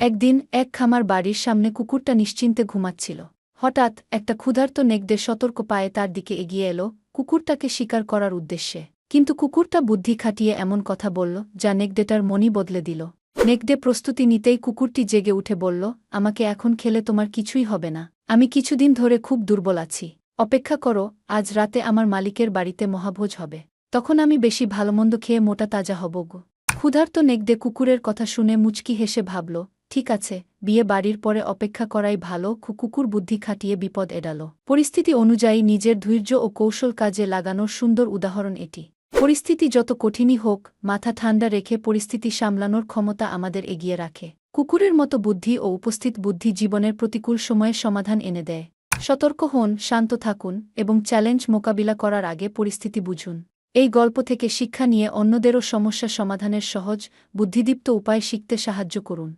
একদিন এক খামার বাড়ির সামনে কুকুরটা নিশ্চিন্তে ঘুমাচ্ছিল। হঠাৎ একটা ক্ষুধার্ত নেকড়ে সতর্ক পায়ে তার দিকে এগিয়ে এলো, কুকুরটাকে শিকার করার উদ্দেশ্যে। কিন্তু কুকুরটা বুদ্ধি খাটিয়ে এমন কথা বলল যা নেকড়েটার মনই বদলে দিল। নেকড়ে প্রস্তুতি নিতেই কুকুরটি জেগে উঠে বলল, আমাকে এখন খেলে তোমার কিছুই হবে না। আমি কিছুদিন ধরে খুব দুর্বল আছি। অপেক্ষা করো, আজ রাতে আমার মালিকের বাড়িতে মহাভোজ হবে। তখন আমি বেশি ভালোমন্দ খেয়ে মোটা তাজা হব গো। ক্ষুধার্ত নেকড়ে কুকুরের কথা শুনে মুচকি হেসে ভাবল, ঠিক আছে, বিয়ে বাড়ির পরে অপেক্ষা করাই ভালো। কুকুর বুদ্ধি খাটিয়ে বিপদ এড়াল। পরিস্থিতি অনুযায়ী নিজের ধৈর্য ও কৌশল কাজে লাগানোর সুন্দর উদাহরণ এটি। পরিস্থিতি যত কঠিনই হোক, মাথা ঠান্ডা রেখে পরিস্থিতি সামলানোর ক্ষমতা আমাদের এগিয়ে রাখে। কুকুরের মতো বুদ্ধি ও উপস্থিত বুদ্ধি জীবনের প্রতিকূল সময়ে সমাধান এনে দেয়। সতর্ক হন, শান্ত থাকুন এবং চ্যালেঞ্জ মোকাবিলা করার আগে পরিস্থিতি বুঝুন। এই গল্প থেকে শিক্ষা নিয়ে অন্যদেরও সমস্যা সমাধানের সহজ, বুদ্ধিদীপ্ত উপায় শিখতে সাহায্য করুন।